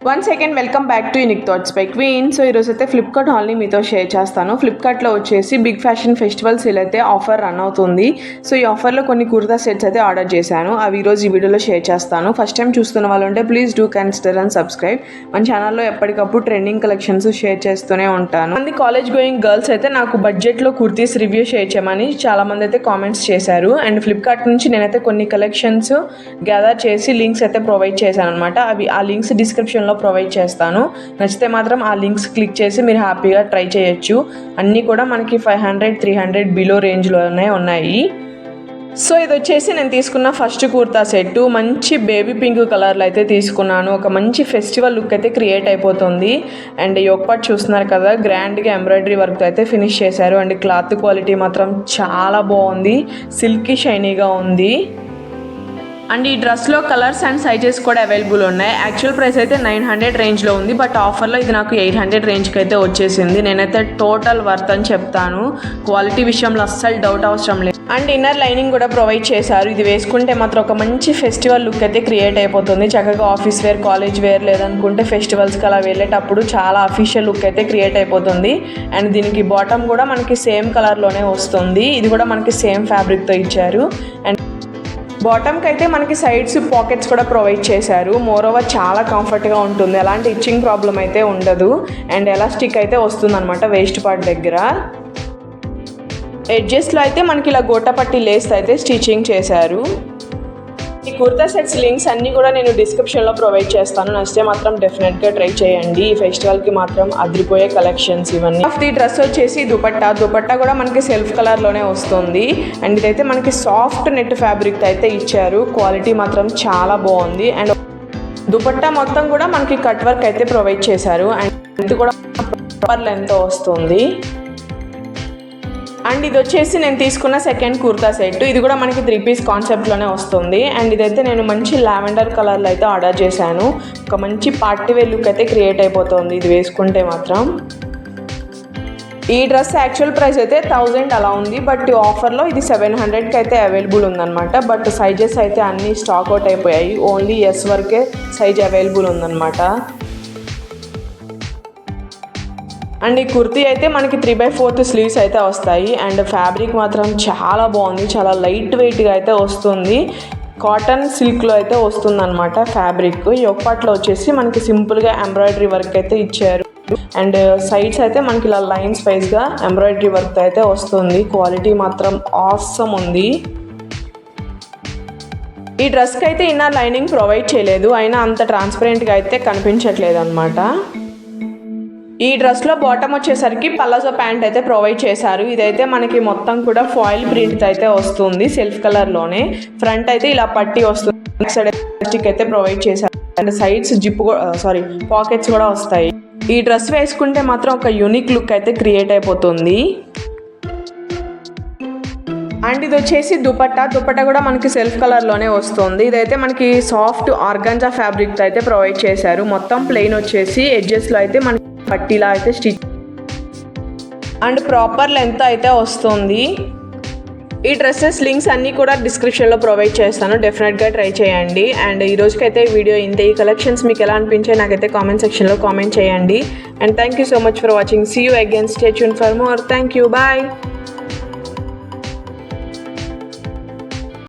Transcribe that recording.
One second welcome back to unique thoughts by queen. So ఈరోజు అయితే Flipkart హాల్ని మీతో share చేస్తాను. ఫ్లిప్కార్ట్లో వచ్చేసి బిగ్ ఫ్యాషన్ ఫెస్టివల్ సేల్ అయితే ఆఫర్ రన్ అవుతుంది. సో ఈ ఆఫర్లో కొన్ని కుర్తా సెట్స్ అయితే ఆర్డర్ చేశాను. అవి ఈరోజు ఈ వీడియోలో షేర్ చేస్తాను. ఫస్ట్ టైం చూస్తున్న వాళ్ళు ఉంటే please do consider and subscribe. మన ఛానల్లో ఎప్పటికప్పుడు ట్రెండింగ్ కలెక్షన్స్ షేర్ చేస్తూనే ఉంటాను. మంది కాలేజ్ గోయింగ్ గర్ల్స్ అయితే నాకు బడ్జెట్లో కుర్తీస్ రివ్యూ షేర్ చేయమని చాలామంది అయితే కామెంట్స్ చేశారు. అండ్ ఫ్లిప్కార్ట్ నుంచి నేనైతే కొన్ని కలెక్షన్స్ గ్యాదర్ చేసి లింక్స్ అయితే ప్రొవైడ్ చేశాను అనమాట. అవి ఆ లింక్స్ డిస్క్రిప్షన్లో ప్రొవైడ్ చేస్తాను. నచ్చితే మాత్రం ఆ లింక్స్ క్లిక్ చేసి మీరు హ్యాపీగా ట్రై చేయొచ్చు. అన్నీ కూడా మనకి 500-300 బిలో రేంజ్లోనే ఉన్నాయి. సో ఇది వచ్చేసి నేను తీసుకున్న ఫస్ట్ కుర్తా సెట్ మంచి బేబీ పింక్ కలర్లో అయితే తీసుకున్నాను. ఒక మంచి ఫెస్టివల్ లుక్ అయితే క్రియేట్ అయిపోతుంది. అండ్ యోక్ పార్ట్ చూస్తున్నారు కదా, గ్రాండ్గా ఎంబ్రాయిడరీ వర్క్తో అయితే ఫినిష్ చేశారు. అండ్ క్లాత్ క్వాలిటీ మాత్రం చాలా బాగుంది, సిల్కీ షైనీగా ఉంది. అండ్ ఈ డ్రెస్లో కలర్స్ అండ్ సైజెస్ కూడా అవైలబుల్ ఉన్నాయి. యాక్చువల్ ప్రైస్ అయితే 900 రేంజ్లో ఉంది, బట్ ఆఫర్లో ఇది నాకు 800 రేంజ్కి అయితే వచ్చేసింది. నేనైతే టోటల్ వర్త్ అని చెప్తాను. క్వాలిటీ విషయంలో అస్సలు డౌట్ అవసరం లేదు. అండ్ ఇన్నర్ లైనింగ్ కూడా ప్రొవైడ్ చేశారు. ఇది వేసుకుంటే మాత్రం ఒక మంచి ఫెస్టివల్ లుక్ అయితే క్రియేట్ అయిపోతుంది. చక్కగా ఆఫీస్ వేర్, కాలేజ్ వేర్ లేదనుకుంటే ఫెస్టివల్స్కి అలా వెళ్ళేటప్పుడు చాలా అఫీషియల్ లుక్ అయితే క్రియేట్ అయిపోతుంది. అండ్ దీనికి బాటమ్ కూడా మనకి సేమ్ కలర్లోనే వస్తుంది. ఇది కూడా మనకి సేమ్ ఫ్యాబ్రిక్తో ఇచ్చారు. అండ్ బాటమ్కి అయితే మనకి సైడ్స్ పాకెట్స్ కూడా ప్రొవైడ్ చేశారు. మోరోవర్ చాలా కంఫర్ట్గా ఉంటుంది, ఎలాంటి ఇచ్చింగ్ ప్రాబ్లం అయితే ఉండదు. అండ్ ఎలాస్టిక్ అయితే వస్తుందన్నమాట వేస్ట్ పార్ట్ దగ్గర. ఎడ్జెస్లో అయితే మనకి ఇలా గోటపట్టి లేస్ అయితే స్టిచ్చింగ్ చేశారు. ఈ కుర్తా సెట్స్ లింక్స్ అన్నీ కూడా నేను డిస్క్రిప్షన్లో ప్రొవైడ్ చేస్తాను. నచ్చితే మాత్రం డెఫినెట్గా ట్రై చేయండి. ఈ ఫెస్టివల్కి మాత్రం అదిరిపోయే కలెక్షన్స్ ఇవన్నీ. ది డ్రెస్ వచ్చేసి దుపట్టా కూడా మనకి సెల్ఫ్ కలర్లోనే వస్తుంది. అండ్ ఇదైతే మనకి సాఫ్ట్ నెట్ ఫ్యాబ్రిక్ అయితే ఇచ్చారు. క్వాలిటీ మాత్రం చాలా బాగుంది. అండ్ దుపట్టా మొత్తం కూడా మనకి కట్ వర్క్ అయితే ప్రొవైడ్ చేశారు. అండ్ ఇది కూడా ప్రాపర్ లెంత్ వస్తుంది. అండ్ ఇది వచ్చేసి నేను తీసుకున్న సెకండ్ కుర్తా సెట్. ఇది కూడా మనకి 3 పీస్ కాన్సెప్ట్లోనే వస్తుంది. అండ్ ఇదైతే నేను మంచి లావెండర్ కలర్లో అయితే ఆర్డర్ చేశాను. ఒక మంచి పార్టీ వేర్ లుక్ అయితే క్రియేట్ అయిపోతుంది ఇది వేసుకుంటే మాత్రం. ఈ డ్రెస్ యాక్చువల్ ప్రైస్ అయితే 1000 అలా ఉంది, బట్ ఆఫర్లో ఇది 700కి అయితే అవైలబుల్ ఉందన్నమాట. బట్ సైజెస్ అయితే అన్నీ స్టాక్ అవుట్ అయిపోయాయి. ఓన్లీ ఎస్ వరకే సైజ్ అవైలబుల్ ఉందన్నమాట. అండ్ ఈ కుర్తీ అయితే మనకి 3/4 స్లీవ్స్ అయితే వస్తాయి. అండ్ ఫ్యాబ్రిక్ మాత్రం చాలా బాగుంది, చాలా లైట్ వెయిట్గా అయితే వస్తుంది. కాటన్ సిల్క్లో అయితే వస్తుంది అనమాట ఫ్యాబ్రిక్. ఈ ఒక్కట్లో వచ్చేసి మనకి సింపుల్గా ఎంబ్రాయిడరీ వర్క్ అయితే ఇచ్చారు. అండ్ సైడ్స్ అయితే మనకి ఇలా లైన్స్ వైజ్గా ఎంబ్రాయిడరీ వర్క్ అయితే వస్తుంది. క్వాలిటీ మాత్రం ఆసమ్ ఉంది. ఈ డ్రెస్కి అయితే ఇన్నర్ లైనింగ్ ప్రొవైడ్ చేయలేదు, అయినా అంత ట్రాన్స్పరెంట్గా అయితే కనిపించట్లేదు అనమాట. ఈ డ్రెస్లో బాటమ్ వచ్చేసరికి పలాజో ప్యాంట్ అయితే ప్రొవైడ్ చేశారు. ఇదైతే మనకి మొత్తం కూడా ఫాయిల్ ప్రింట్ అయితే వస్తుంది సెల్ఫ్ కలర్లోనే. ఫ్రంట్ అయితే ఇలా పట్టి వస్తుంది. నెక్స్ట్ సైడ్ ఎలాస్టిక్ అయితే ప్రొవైడ్ చేశారు. అండ్ సైడ్స్ పాకెట్స్ కూడా వస్తాయి. ఈ డ్రెస్ వేసుకుంటే మాత్రం ఒక యూనిక్ లుక్ అయితే క్రియేట్ అయిపోతుంది. అండ్ ఇది వచ్చేసి దుపట్టా కూడా మనకి సెల్ఫ్ కలర్లోనే వస్తుంది. ఇదైతే మనకి సాఫ్ట్ ఆర్గాంజా ఫ్యాబ్రిక్తో అయితే ప్రొవైడ్ చేశారు. మొత్తం ప్లెయిన్ వచ్చేసి ఎడ్జెస్లో అయితే మనకి పట్టీలా అయితే స్టిచ్ అండ్ ప్రాపర్ లెంత్ అయితే వస్తుంది. ఈ డ్రెస్సెస్ లింక్స్ అన్నీ కూడా డిస్క్రిప్షన్లో ప్రొవైడ్ చేస్తాను, డెఫినెట్గా ట్రై చేయండి. అండ్ ఈ రోజుకైతే వీడియో ఇంతే. ఈ కలెక్షన్స్ మీకు ఎలా అనిపించాయి నాకైతే కామెంట్ సెక్షన్లో కామెంట్ చేయండి. And thank you so much for watching. See you again. Stay tuned for more. Thank you. Bye.